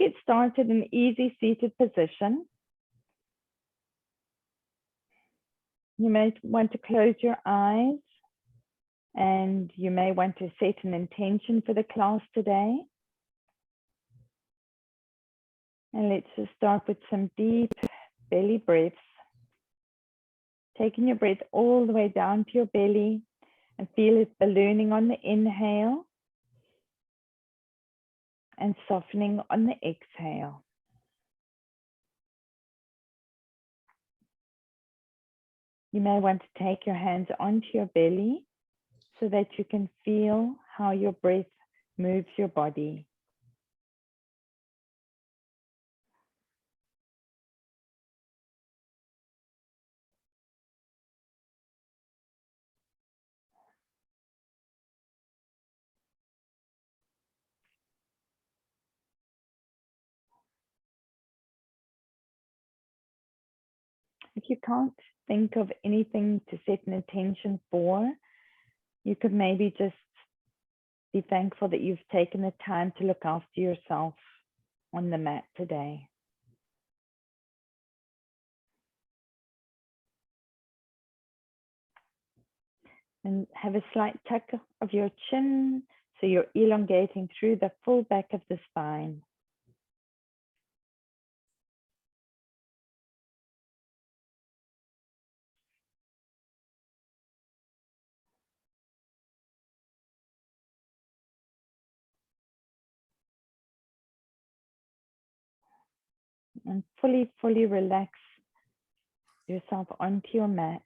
get started in an easy seated position. You may want to close your eyes, and you may want to set an intention for the class today. And let's just start with some deep belly breaths. Taking your breath all the way down to your belly and feel it ballooning on the inhale and softening on the exhale. You may want to take your hands onto your belly so that you can feel how your breath moves your body. If you can't think of anything to set an intention for, you could maybe just be thankful that you've taken the time to look after yourself on the mat today. And have a slight tuck of your chin, so you're elongating through the full back of the spine. And fully relax yourself onto your mat.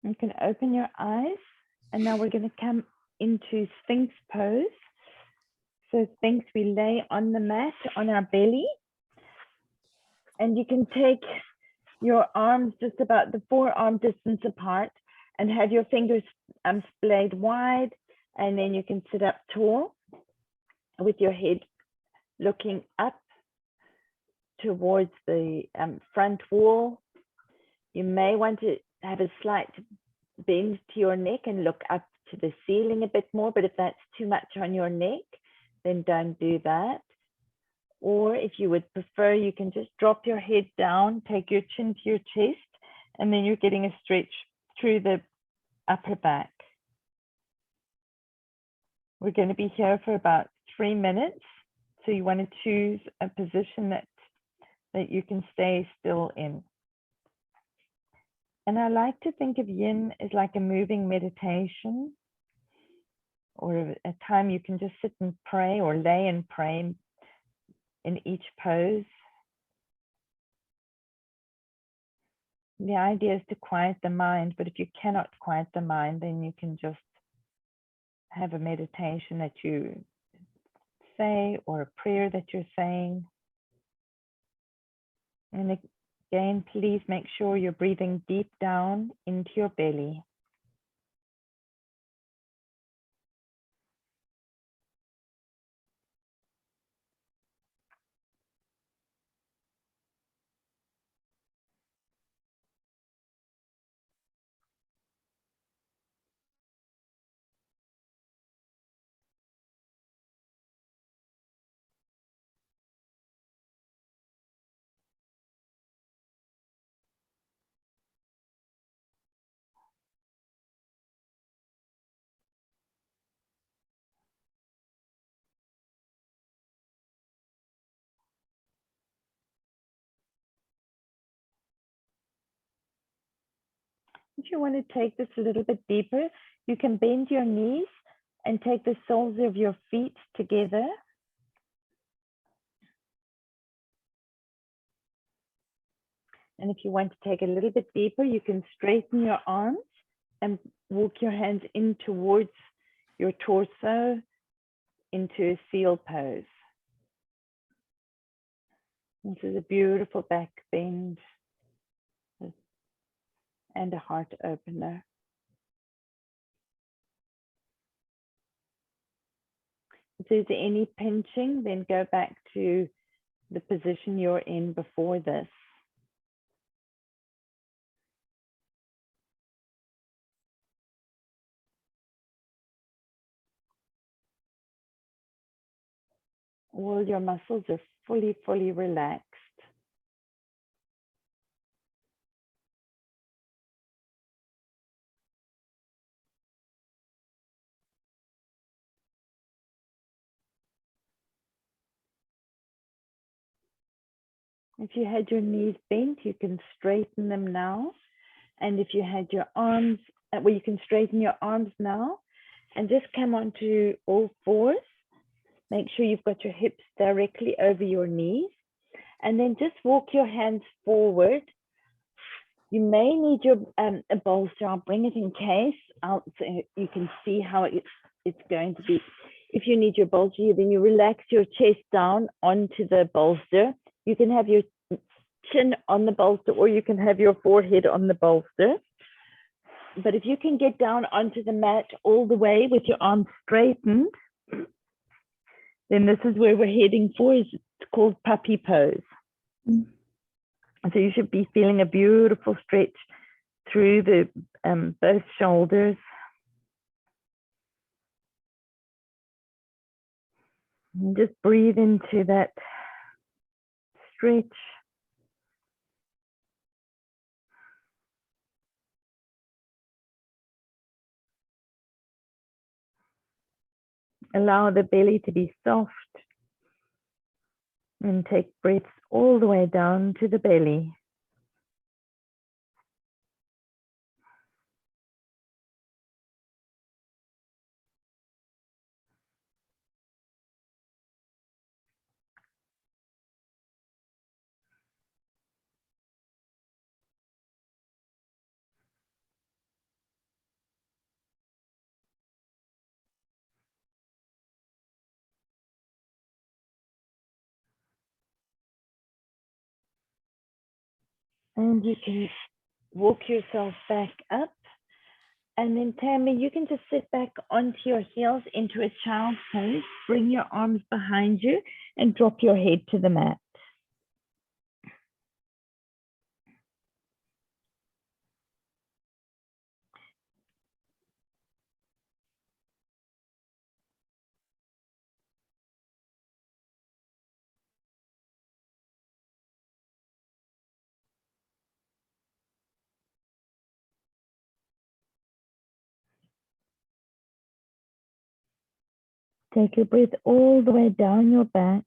You can open your eyes, and now we're going to come into Sphinx pose. So Sphinx, we lay on the mat on our belly, and you can take your arms just about the forearm distance apart and have your fingers splayed wide, and then you can sit up tall with your head looking up towards the front wall. You may want to have a slight bend to your neck and look up to the ceiling a bit more, but if that's too much on your neck, then don't do that. Or if you would prefer, you can just drop your head down, take your chin to your chest, and then you're getting a stretch through the upper back. We're going to be here for about 3 minutes, so you want to choose a position that you can stay still in. And I like to think of yin as like a moving meditation, or a time you can just sit and pray or lay and pray in each pose. The idea is to quiet the mind, but if you cannot quiet the mind, then you can just have a meditation that you say or a prayer that you're saying. And again, please make sure you're breathing deep down into your belly. If you want to take this a little bit deeper, you can bend your knees and take the soles of your feet together. And if you want to take a little bit deeper, you can straighten your arms and walk your hands in towards your torso into a seal pose. This is a beautiful back bend and a heart opener. If there's any pinching, then go back to the position you're in before this. All your muscles are fully relaxed. If you had your knees bent, you can straighten them now. And if you had your arms, well, you can straighten your arms now and just come onto all fours. Make sure you've got your hips directly over your knees. And then just walk your hands forward. You may need your a bolster. I'll bring it in case so you can see how it's going to be. If you need your bolster, then you relax your chest down onto the bolster. You can have your chin on the bolster, or you can have your forehead on the bolster. But if you can get down onto the mat all the way with your arms straightened, then this is where we're heading for. It's called puppy pose. So you should be feeling a beautiful stretch through the both shoulders. And just breathe into that stretch. Allow the belly to be soft. And take breaths all the way down to the belly. And you can walk yourself back up. And then Tammy, you can just sit back onto your heels into a child's pose. Bring your arms behind you and drop your head to the mat. Take your breath all the way down your back.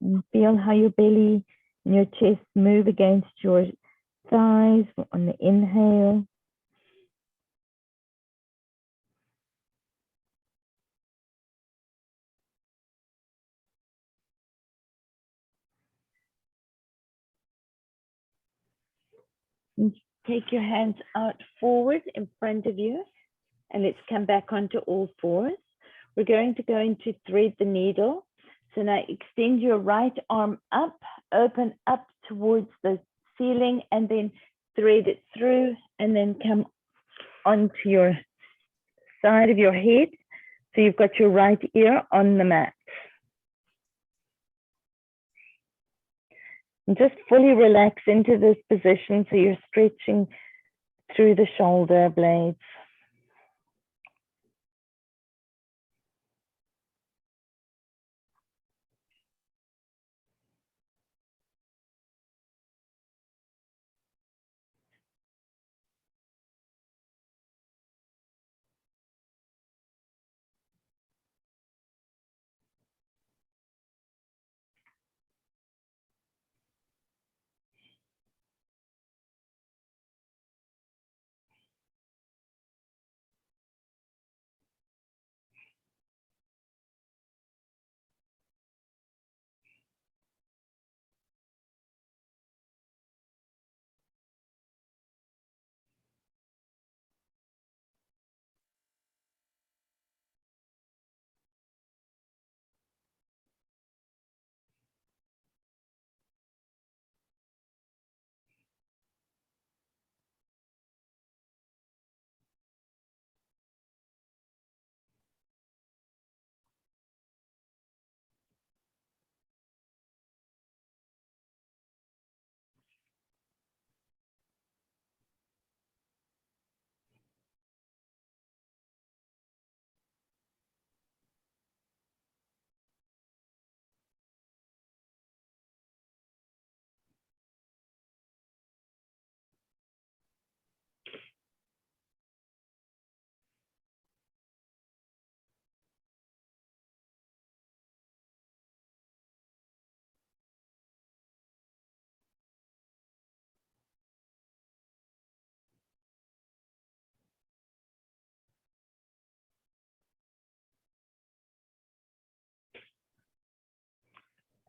And feel how your belly and your chest move against your thighs on the inhale. And take your hands out forward in front of you. And let's come back onto all fours. We're going to go into thread the needle. So now extend your right arm up, open up towards the ceiling, and then thread it through, and then come onto your side of your head. So you've got your right ear on the mat. And just fully relax into this position so you're stretching through the shoulder blades.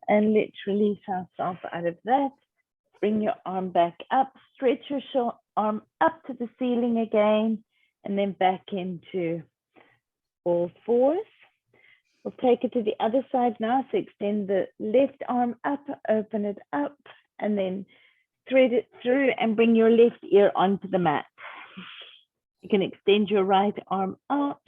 And let's release ourselves out of that. Bring your arm back up, stretch your arm up to the ceiling again, and then back into all fours. We'll take it to the other side now. So extend the left arm up, open it up, and then thread it through and bring your left ear onto the mat. You can extend your right arm out.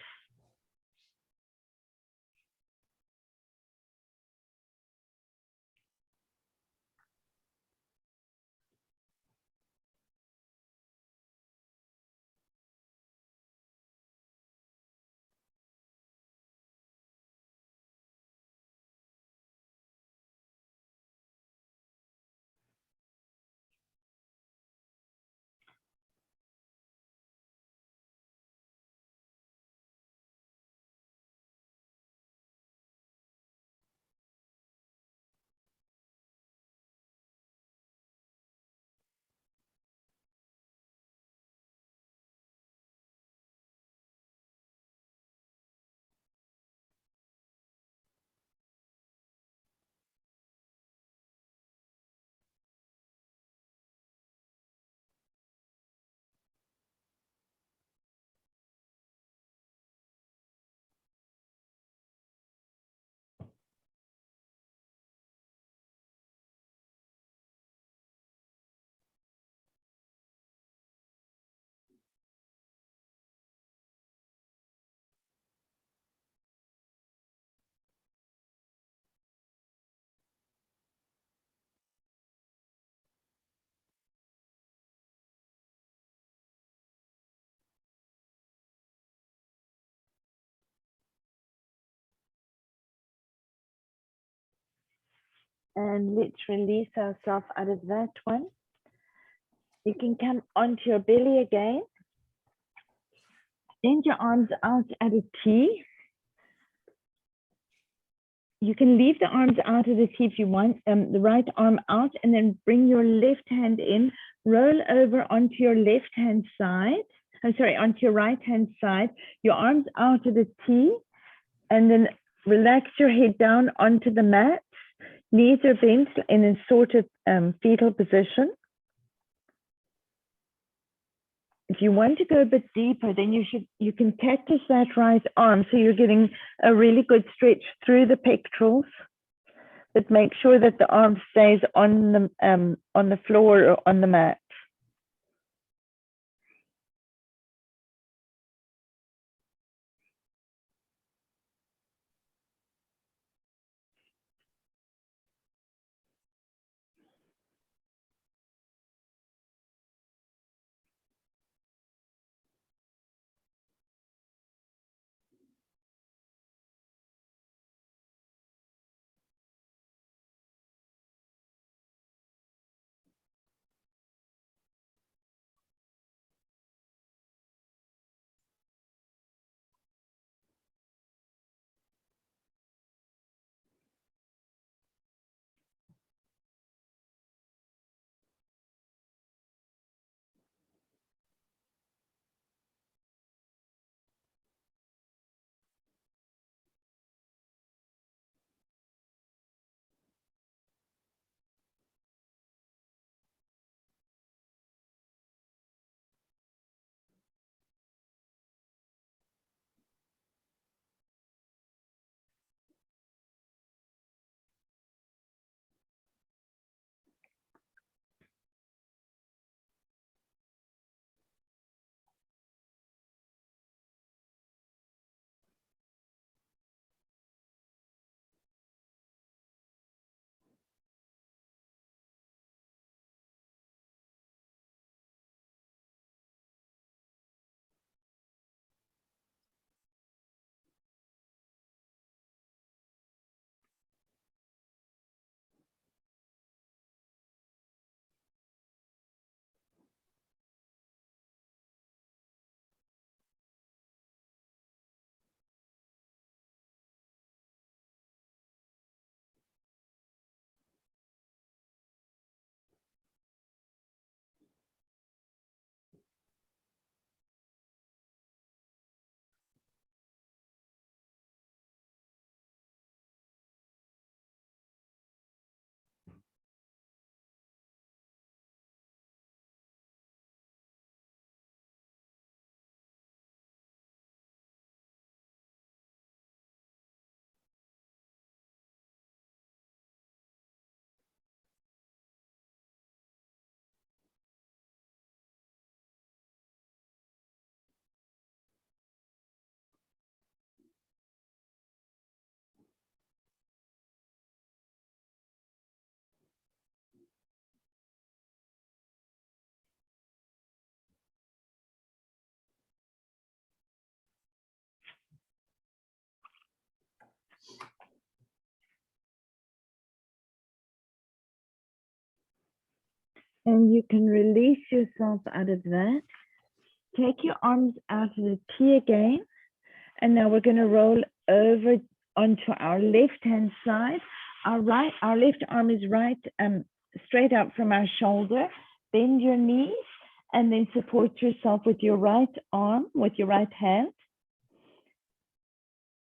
And let's release ourselves out of that one. You can come onto your belly again. Extend your arms out at a T. You can leave the arms out at a T if you want, the right arm out, and then bring your left hand in, roll over onto your left hand side. I'm sorry, onto your right hand side, your arms out at a T, and then relax your head down onto the mat. Knees are bent in a sort of fetal position. If you want to go a bit deeper, then you can cactus that right arm, so you're getting a really good stretch through the pectorals. But make sure that the arm stays on the floor or on the mat. And you can release yourself out of that. Take your arms out of the T again. And now we're going to roll over onto our left-hand side. Our left arm is straight out from our shoulder. Bend your knees and then support yourself with your right arm, with your right hand.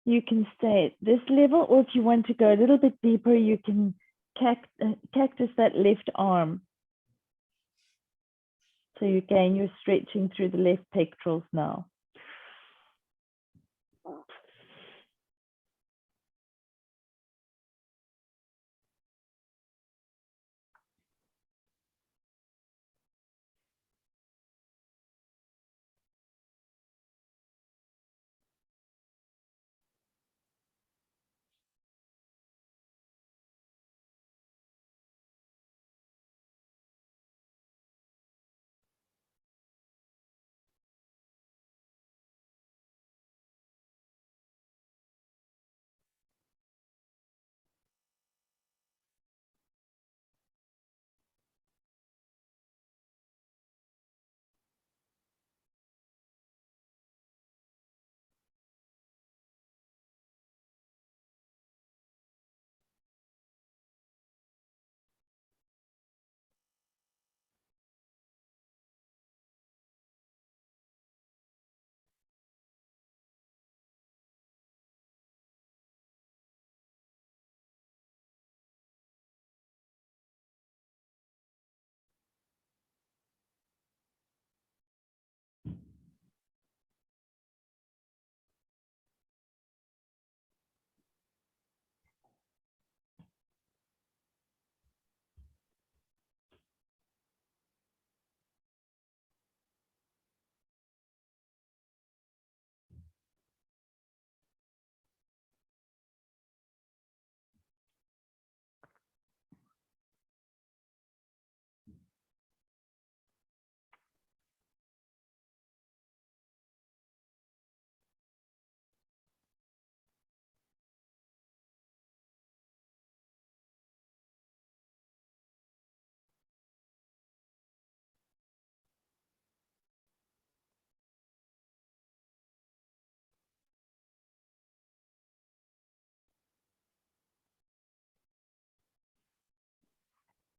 You can stay at this level, or if you want to go a little bit deeper, you can cactus that left arm. So again, you're stretching through the left pectorals now.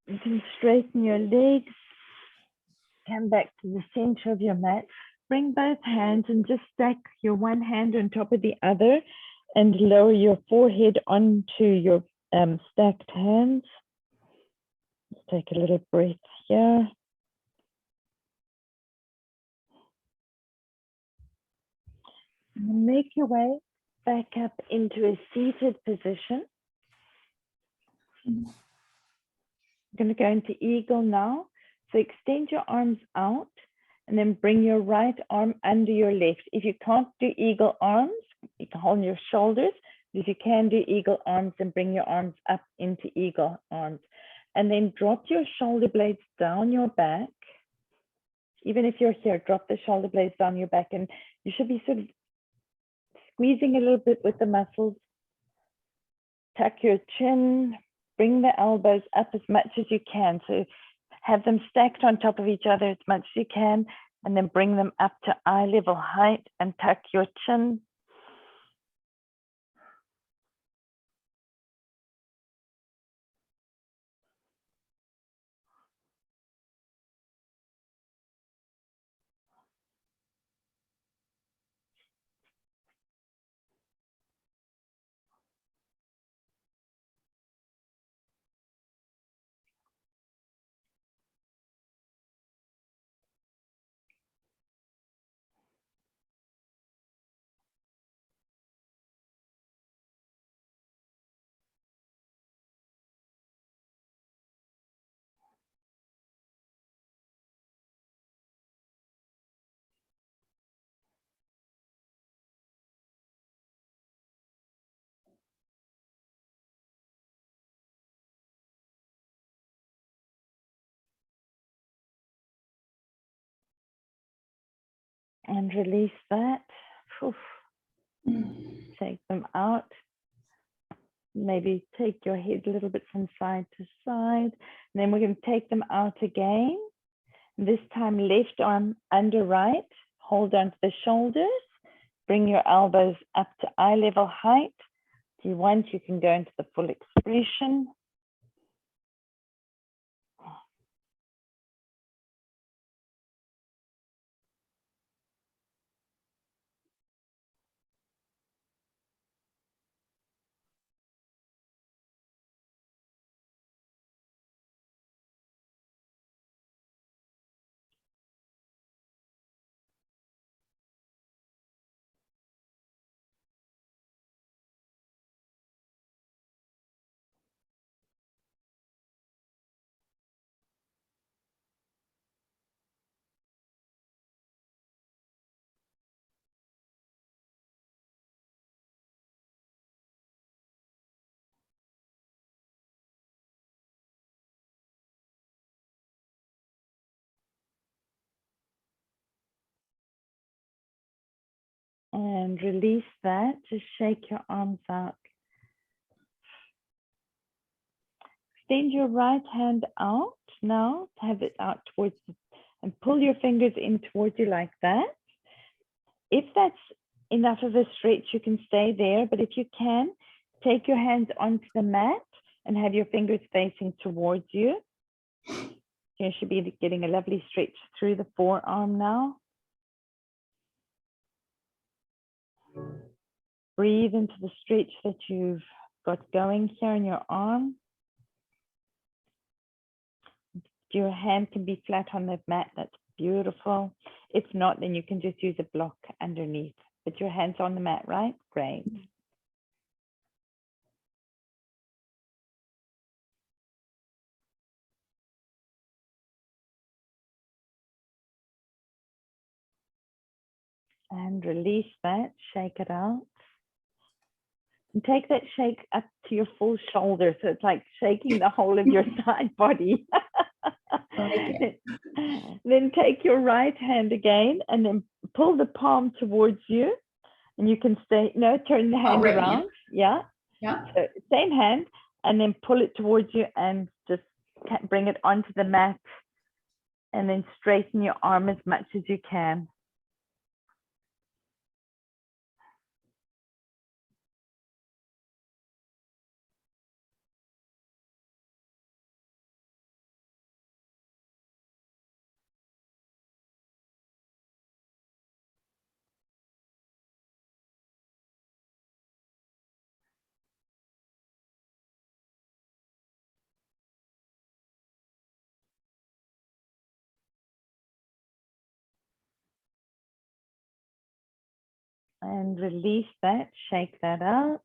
You can straighten your legs, come back to the center of your mat, bring both hands and just stack your one hand on top of the other and lower your forehead onto your stacked hands. Let's take a little breath here. And make your way back up into a seated position. I'm going to go into eagle now. So extend your arms out and then bring your right arm under your left. If you can't do eagle arms, you can hold your shoulders. If you can do eagle arms, then bring your arms up into eagle arms. And then drop your shoulder blades down your back. Even if you're here, drop the shoulder blades down your back, and you should be sort of squeezing a little bit with the muscles. Tuck your chin, bring the elbows up as much as you can. So have them stacked on top of each other as much as you can, and then bring them up to eye level height and tuck your chin. And release that. Take them out. Maybe take your head a little bit from side to side. And then we're going to take them out again. This time, left arm under right. Hold onto the shoulders. Bring your elbows up to eye level height. If you want, you can go into the full expression. And release that. Just shake your arms out. Extend your right hand out now. Have it out towards you and pull your fingers in towards you like that. If that's enough of a stretch, you can stay there. But if you can, take your hands onto the mat and have your fingers facing towards you. You should be getting a lovely stretch through the forearm now. Breathe into the stretch that you've got going here in your arm. Your hand can be flat on the mat. That's beautiful. If not, then you can just use a block underneath. But your hand's on the mat, right? Great. And release that. Shake it out. And take that shake up to your full shoulder. So it's like shaking the whole of your side body. Then take your right hand again and then pull the palm towards you. And you can stay, no, turn the hand around. Yeah. Yeah. So same hand and then pull it towards you and just bring it onto the mat. And then straighten your arm as much as you can. And release that, shake that out.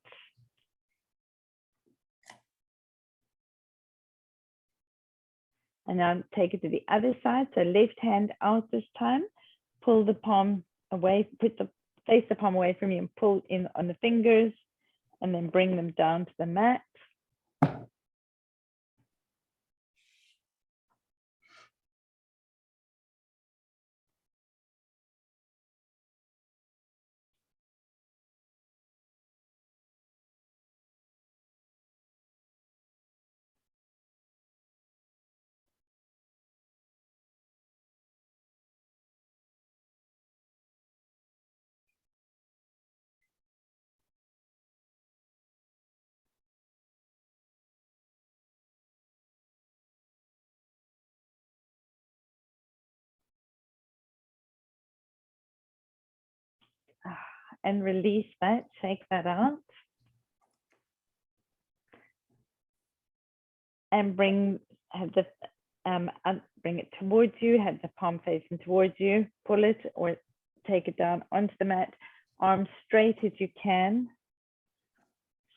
And now take it to the other side. So left hand out this time. Pull the palm away, face the palm away from you and pull in on the fingers and then bring them down to the mat. And release that, shake that out. And bring it towards you, have the palm facing towards you, pull it or take it down onto the mat, arms straight as you can.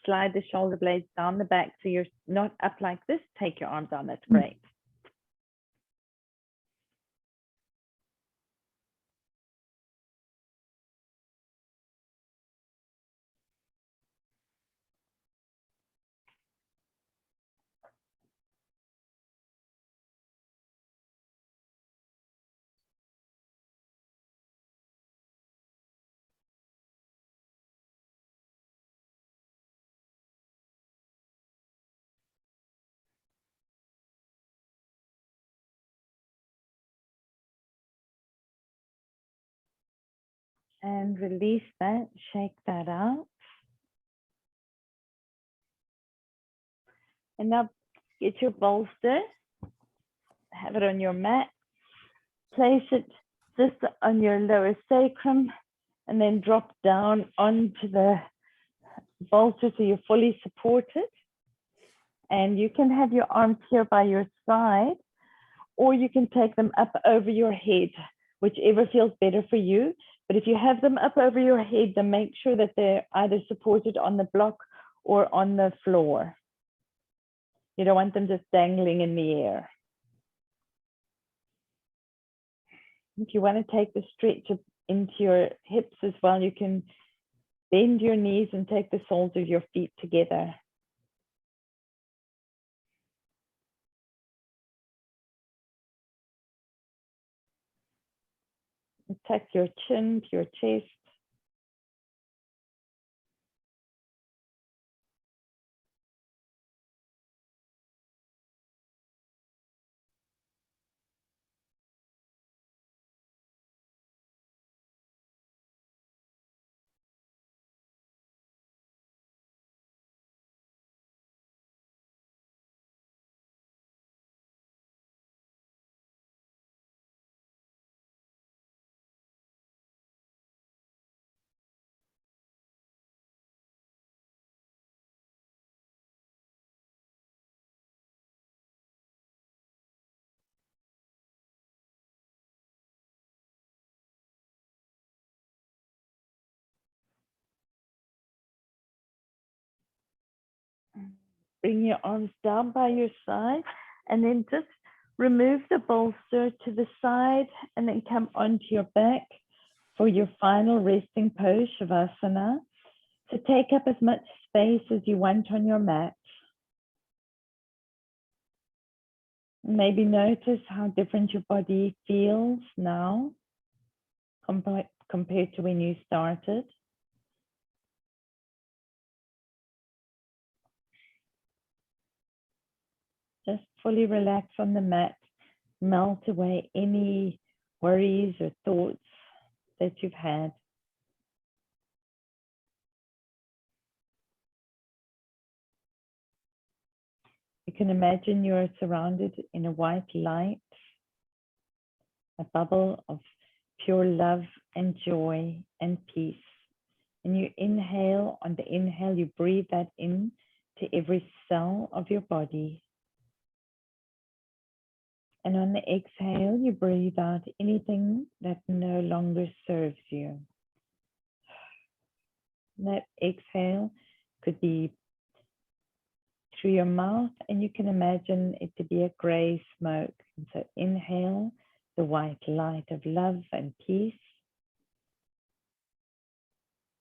Slide the shoulder blades down the back so you're not up like this. Take your arms down, that's great. And release that, shake that out. And now get your bolster, have it on your mat, place it just on your lower sacrum, and then drop down onto the bolster so you're fully supported. And you can have your arms here by your side, or you can take them up over your head, whichever feels better for you. But if you have them up over your head, then make sure that they're either supported on the block or on the floor. You don't want them just dangling in the air. If you want to take the stretch into your hips as well, you can bend your knees and take the soles of your feet together. And tuck your chin to your chest. Bring your arms down by your side and then just remove the bolster to the side and then come onto your back for your final resting pose, Shavasana. So take up as much space as you want on your mat. Maybe notice how different your body feels now compared to when you started. Just fully relax on the mat, melt away any worries or thoughts that you've had. You can imagine you're surrounded in a white light, a bubble of pure love and joy and peace. And you inhale, on the inhale, you breathe that in to every cell of your body. And on the exhale, you breathe out anything that no longer serves you. And that exhale could be through your mouth, and you can imagine it to be a gray smoke. And so inhale the white light of love and peace.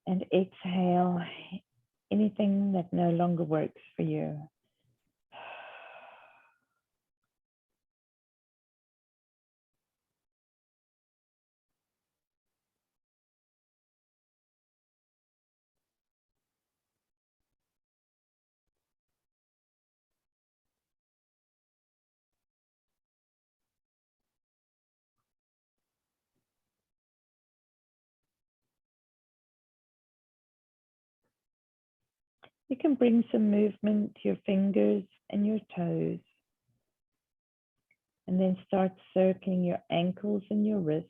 And exhale anything that no longer works for you. You can bring some movement to your fingers and your toes. And then start circling your ankles and your wrists.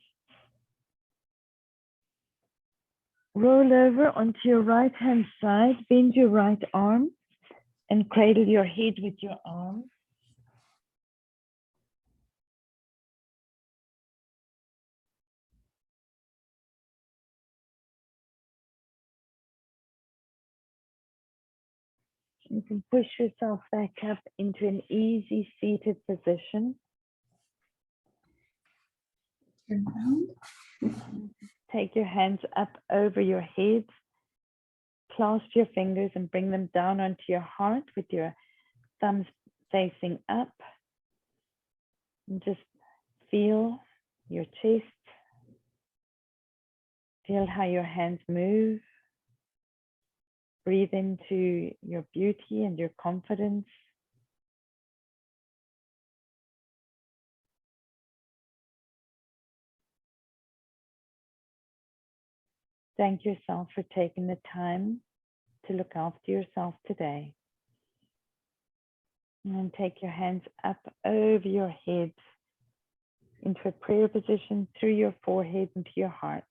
Roll over onto your right hand side, bend your right arm and cradle your head with your arm. You can push yourself back up into an easy seated position. Turn around. Take your hands up over your head. Clasp your fingers and bring them down onto your heart with your thumbs facing up. And just feel your chest. Feel how your hands move. Breathe into your beauty and your confidence. Thank yourself for taking the time to look after yourself today. And then take your hands up over your head into a prayer position through your forehead into your heart.